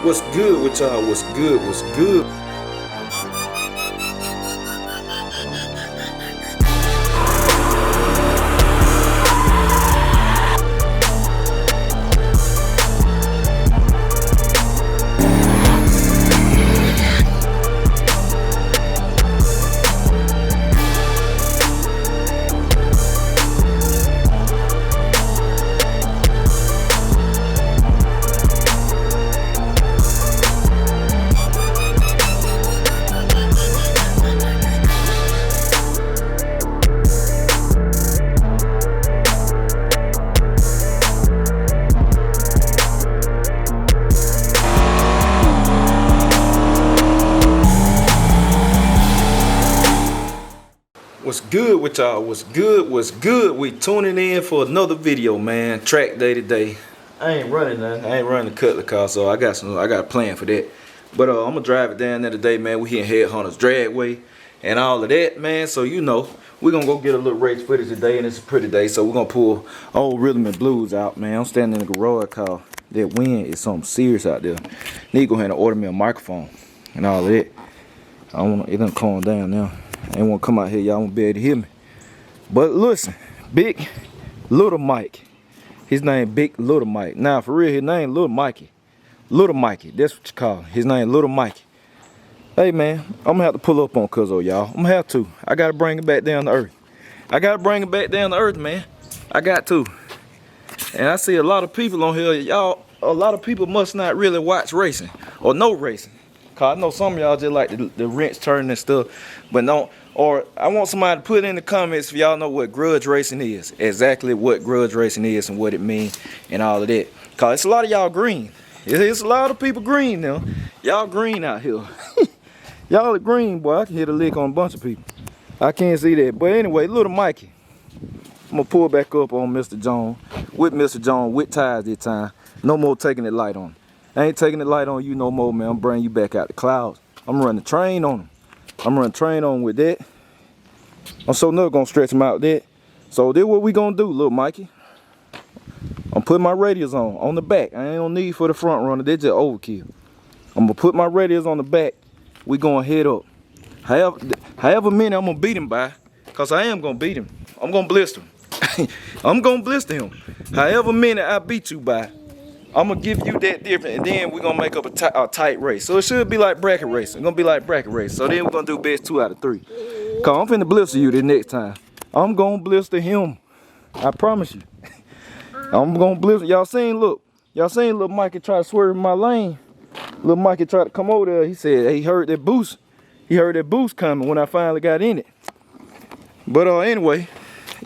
What's good with y'all? What's good? What's good? What's good with y'all? What's good? What's good? We tuning in for another video, man. Track day today. I ain't running nothing. I ain't running the CUTLASS car, so I got a plan for that. But I'm gonna drive it down there today, man. We here in HEADHUNTERS Dragway and all of that, man. So you know, we're gonna go get a little race footage today, and it's a pretty day. So we're gonna pull old rhythm and blues out, man. I'm standing in the garage car. That wind is something serious out there. Need to go ahead and order me a microphone and all of that. I don't want it done calm down now. I ain't want to come out here, y'all won't be able to hear me. But listen, Big Little Mike. His name Big Little Mike. Now for real, his name Little Mikey. Little Mikey, that's what you call him. His name Little Mikey. Hey man, I'm gonna have to pull up on Cuzzo, y'all. I'm gonna have to. I gotta bring it back down to earth. I gotta bring it back down to earth, man. I got to. And I see a lot of people on here, y'all. A lot of people must not really watch racing or know racing. Cause I know some of y'all just like the wrench turning and stuff, but don't. Or I want somebody to put in the comments if y'all know what grudge racing is, exactly what grudge racing is and what it means and all of that. Cause it's a lot of y'all green. It's a lot of people green now. Y'all green out here. Y'all are green, boy. I can hit a lick on a bunch of people. I can't see that. But anyway, Little Mikey. I'm gonna pull back up on Mr. Jones with tires this time. No more taking the light on. I ain't taking the light on you no more, man. I'm bringing you back out the clouds. I'm running the train on him. I'm running train on with that. I'm so never gonna stretch him out that. So this what we gonna do, Little Mikey. I'm putting my radios on the back. I ain't no need for the front runner. They just overkill. I'm gonna put my radios on the back. We gonna head up. However many I'm gonna beat him by, cause I am gonna beat him. I'm gonna blister him. I'm gonna blister him. However many I beat you by, I'm gonna give you that different, and then we're gonna make up a tight race. So it should be like bracket racing. It's gonna be like bracket race. So then we're gonna do best 2 out of 3. Cause I'm finna blister you the next time. I'm gonna blister him. I promise you. I'm gonna blister. Y'all seen Little Mikey try to swerve in my lane. Little Mikey tried to come over there. He said he heard that boost. He heard that boost coming when I finally got in it. But anyway.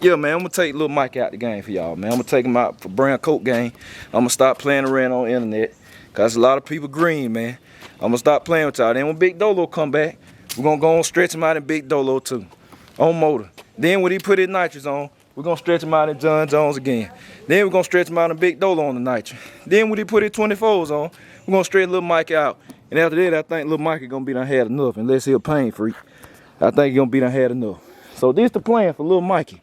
Yeah, man, I'm gonna take Little Mike out the game for y'all, man. I'm gonna take him out for brown coat game. I'm gonna stop playing around on the internet, cause a lot of people green, man. I'm gonna stop playing with y'all. Then when Big Dolo come back, we're gonna go and stretch him out in Big Dolo too, on motor. Then when he put his nitrous on, we're gonna stretch him out in John Jones again. Then we're gonna stretch him out in Big Dolo on the nitrous. Then when he put his 24s on, we're gonna stretch Little Mike out. And after that, I think Little Mike is gonna be done had enough, unless he's a pain freak. I think he's gonna be done had enough. So this the plan for Little Mikey.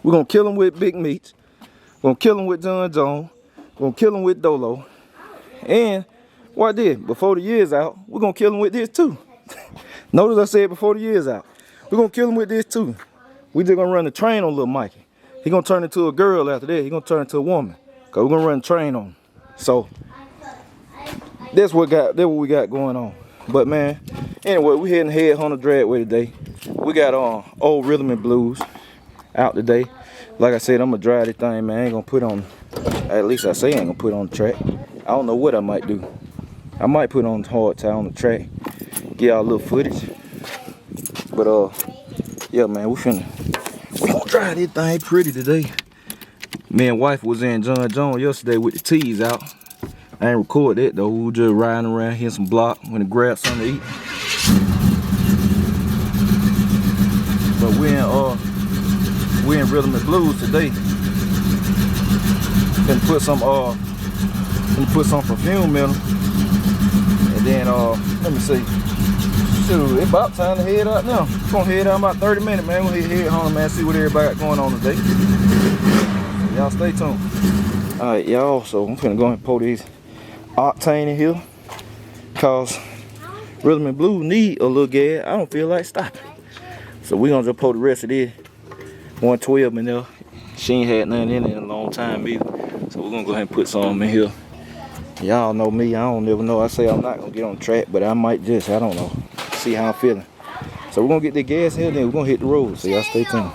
We're gonna kill him with Big Meats. We're gonna kill him with John Jones. We're gonna kill him with Dolo. And what I did, before the year's out, we're gonna kill him with this too. Notice I said before the year's out. We're gonna kill him with this too. We just gonna run the train on Little Mikey. He gonna turn into a girl after that. He gonna turn into a woman. Cause we're gonna run the train on him. So that's what we got going on. But man, anyway, we heading HEADHUNTERS Dragway today. We got old rhythm and blues out today. Like I said, I'm gonna drive this thing, man. I ain't gonna put on, at least I say I ain't gonna put on the track. I don't know what I might do. I might put on hard tie on the track, get y'all a little footage. But yeah, man, we gonna drive this thing pretty today. Me and wife was in John Jones yesterday with the T's out. I ain't record that though. We were just riding around, hitting some block, went to grab something to eat. But we in rhythm and blues today. Gonna put some perfume in them. And then let me see. Shoot, it's about time to head out now. We're gonna head out about 30 minutes, man. We're gonna head home, man, see what everybody got going on today. So y'all stay tuned. Alright, y'all, so I'm finna go ahead and pour these octane in here. Cause Rhythm and Blue need a little gas. I don't feel like stopping. So we gonna just pour the rest of this 112 in there. She ain't had nothing in it in a long time either. So we're gonna go ahead and put some in here. Y'all know me, I don't never know. I say I'm not gonna get on track, but I might just, I don't know. See how I'm feeling. So we're gonna get the gas in here, then we're gonna hit the road. So y'all stay tuned.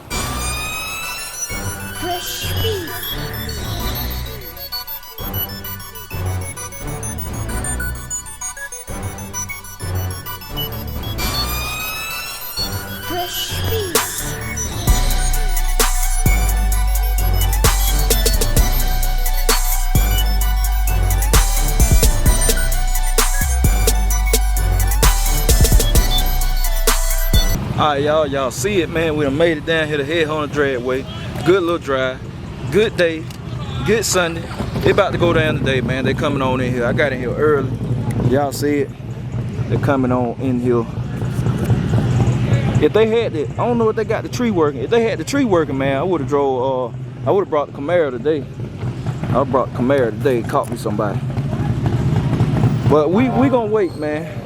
Alright, y'all see it, man. We done made it down here to Headhunter Dragway. Good little drive, good day, good Sunday. They about to go down today, man. They coming on in here. I got in here early. Y'all see it? They're coming on in here. If they had the, I don't know if they got the tree working. If they had the tree working, man, I would have drove. I would have brought the Camaro today. I brought the Camaro today. Caught me somebody. But we gonna wait, man.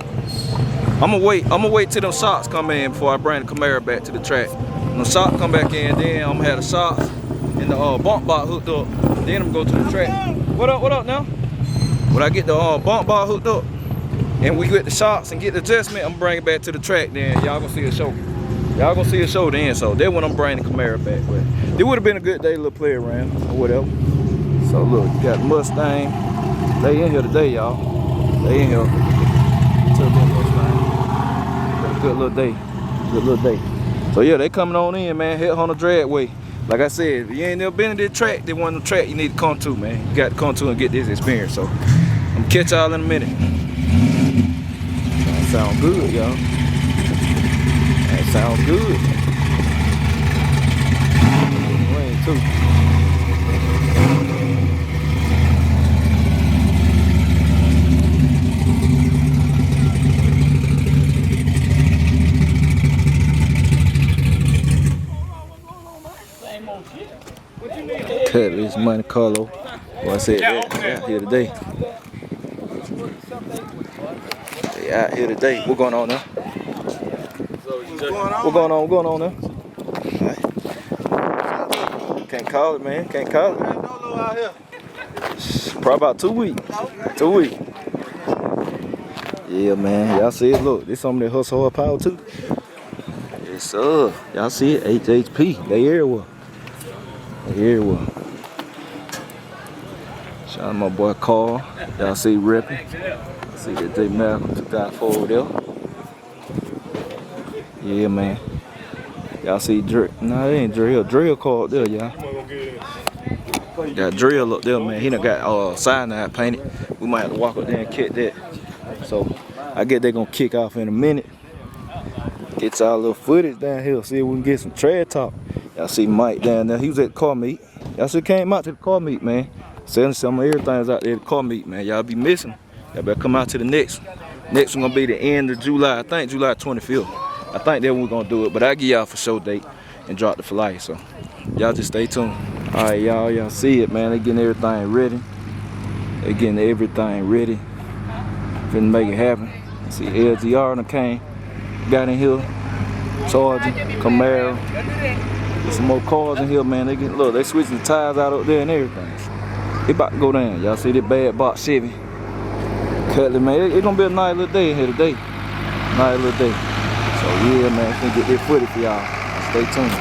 I'm gonna wait till them socks come in before I bring the Camaro back to the track. When the socks come back in, then I'm gonna have the socks and the bump bar hooked up. Then I'm gonna go to the track. What up now? When I get the bump bar hooked up and we get the shocks and get the adjustment, I'm gonna bring it back to the track. Then y'all gonna see a show. Y'all gonna see a show then. So then when I'm bringing the Camaro back. But it would have been a good day, little play around or whatever. So look, you got the Mustang. They in here today, y'all. They in here. Good little day, good little day. So yeah, they coming on in, man. Headhunter Dragway. Like I said, if you ain't never been to this track, this one of the track you need to come to, man. You got to come to and get this experience. So I'm gonna catch y'all in a minute. That sound good, y'all. That sounds good. Rain too. Cutlass, Monte Carlo. Well, I said that. They out here today. They out here today. What's going on now? What's going on now? Can't call it, man. Can't call it. Probably about 2 weeks. 2 weeks. Yeah, man. Y'all see it? Look, this some of that hustle horsepower too. Yes, sir. Y'all see it? HHP. They everywhere. They everywhere. Shout out to my boy Carl. Y'all see ripping. See that J Malcolm 2004 over there. Yeah, man. Y'all see drill. Nah, it ain't drill. Drill car up there, y'all. Got drill up there, man. He done got cyanide painted. We might have to walk up there and kick that. So I guess they gonna kick off in a minute. Get y'all a little footage down here. See if we can get some trash talk. Y'all see Mike down there. He was at the car meet. Y'all should came out to the car meet, man. Selling some of everything's out there at the car meet, man. Y'all be missing. Y'all better come out to the next. Next one gonna be the end of July. I think July 25th. I think that's when we're gonna do it. But I'll give y'all for show date and drop the flyer. So y'all just stay tuned. Alright, y'all see it, man. They getting everything ready. They getting everything ready. Finna make it happen. See LGR done came. Got in here. Charger, Camaro. There's some more cars in here, man. They get, look, they switching the tires out up there and everything. It about to go down. Y'all see that bad box Chevy. Cutlass, man. It's gonna be a nice little day in here today. Nice little day. So yeah, man, finna get this footage for y'all. Stay tuned.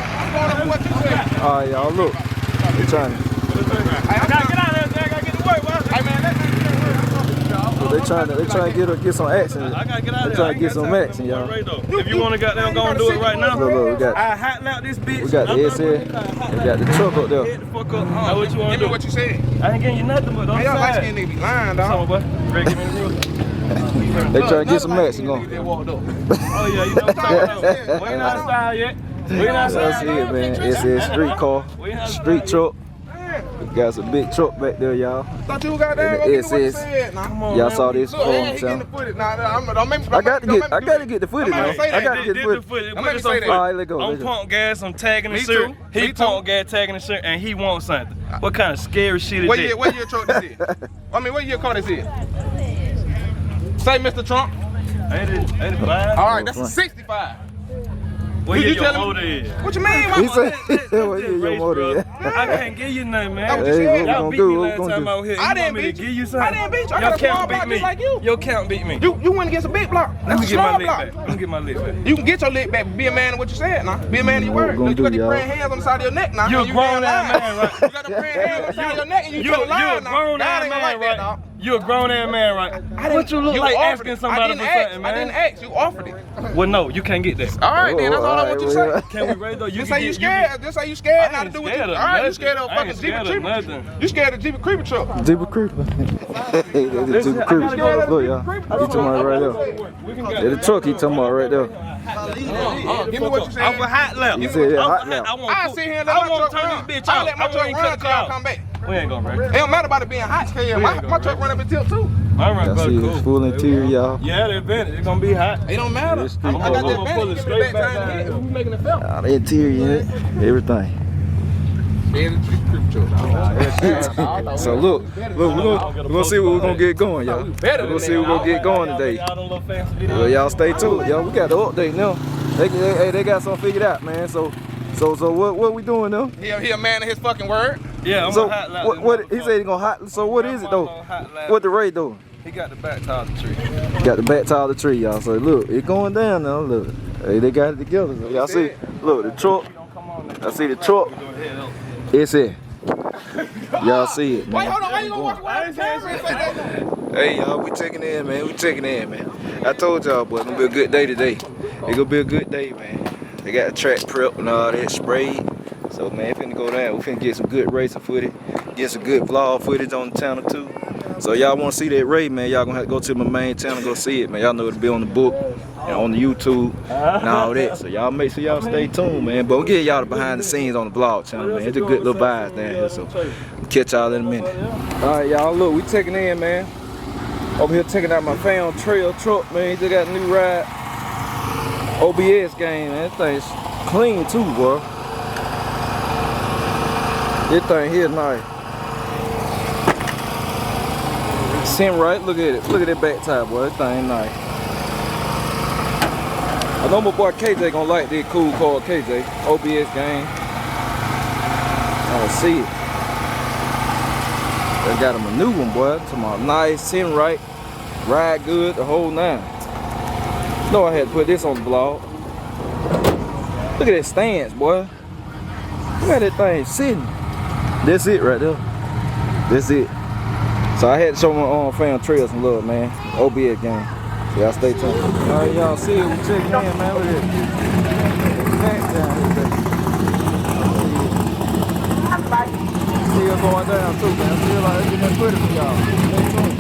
Alright, y'all, look. They trying to. I gotta get out of there, Jack. I gotta get to work, bro. Hey, man, They trying to get some action. I gotta get out of there. They trying to get some action, y'all. If you wanna goddamn go and do it right now, look, we got. I hot out this bitch. We got the SS. We got the truck up there. Get the fuck up. Now what you wanna do? Give me what you said. I ain't getting you nothing but on the Y'all light side. skin nigga be lying, dog. Come on, boy. Ready, give me the rule. They trying to get some action going. Oh yeah, you know what I'm talking about. We ain't outside yet. We ain't outside. That's it, man. SS street car, street truck. We got some big truck back there, y'all. Thought you got there. SS. Y'all saw this car, I got to get the footage, man. I got to get the footage. All right, let's go. I'm pump gas, I'm tagging the shirt. He pump gas, tagging the shirt, and he wants something. What kind of scary shit is What this? year truck this is? I mean, what year car this is? Say, Mr. Trump. 85. All right, that's a 65. What You year your telling me- motor is? What you mean? He said, "What Just your race, motor bro. is?" I can't give you nothing, man. That's what you Hey, said. what we Y'all gonna beat do? me What we last gonna time do? out here. I You didn't want me to beat give you. you something? I didn't beat you. I Your got a small count block beat me. just like you. Your count beat me. You went against a big block. Let That's me a get my small lick block. back. Let me get my lick back. You can get your lick back. Be a man in what you said now. Be a man in your What we word. gonna You got do, these y'all? praying hands on the side of your neck now. You a and grown damn ass lying. man, right? You got the praying hands on the side of your neck and you telling You a lying now. grown God ass ain't man, gonna like that, right? dog. You a grown ass man, right? What you look like offered asking it. somebody I for didn't ask. something, I didn't man? ask. You offered it. Well, no, you can't get that. All right, then. That's all I want you to say. Can we raise though? You Just can say you get- scared. Just say you scared I not to ain't do what you. scared All of right, you nothing. scared of I fucking ain't Jeep scared of Creeper. nothing. You scared of Jeep Creeper truck. Jeep Creeper. That's a Jeep I Creeper. gotta go. Look, y'all. He talking about right there. We can Yeah, the truck he talking about right there. Give me what you said. I'm for hot lap. He said that I'm hot for lap. I want I cool. sit here and let I my want truck to turn run. this bitch I out. let my I truck won't even run cut till it y'all out. come back. We ain't gonna It wreck. don't matter about it being hot. Hell, my truck run up a tilt too. All right, Y'all brother, see cool. it's full interior, y'all. Yeah, the event it's gonna be hot. It don't matter. It's I got street that level. Pull advantage. it Give me straight the back back time to hit. down. We making it felt. All the interior in it, everything. So look, we're gonna see what we're gonna get going, y'all. We're gonna see what we're gonna get going today. Y'all them little fancy videos. Well, y'all stay tuned, y'all. We got the update now. They got something figured out, man. So what we doing now? He a man of his fucking word. Yeah, I'm So a hot lap. what he said he gonna hot. So what is it though? What the Ray doing? He got the back tire of the tree. Got the back tire of the tree, y'all. So look, it going down now. Look, hey, they got it together. So y'all see, look the truck. I see the truck. It's it. Y'all see it, man. Wait, hold on. Why you gonna walk around the camera and say that? Hey y'all, we checking in, man. We checking in, man. I told y'all, boy, it's gonna be a good day today. It's gonna be a good day, man. They got the track prep and all that sprayed. So man, it finna go down. We finna get some good racing footage, get some good vlog footage on the channel too. So y'all wanna see that race, man? Y'all gonna have to go to my main channel, go see it, man. Y'all know it'll be on the book and on the YouTube and all that. So y'all make sure y'all stay tuned, man. But we'll get y'all the behind the scenes on the vlog channel, man. It's a good little vibes down here. So we'll catch y'all in a minute. All right, y'all, look, we checking in, man. Over here checking out my Found Trail truck, man. He just got a new ride. OBS game, man. This thing's clean too, bro. This thing here nice. Sim right, look at it. Look at that back tire, boy. This thing nice. I know my boy KJ gonna like this cool car, KJ. OBS game. I see it. They got him a new one, boy. Talking about nice, sim right, ride good, the whole nine. Know I had to put this on the vlog. Look at that stance, boy. Look at that thing sitting. That's it right there. That's it. So I had to show my Found Trail some love, man. OBS game. So y'all stay tuned. All right, y'all see it. We checking in, man. Look at it. Back down here, baby. Still going down too, man. Still like it's getting that footage for y'all. Stay tuned.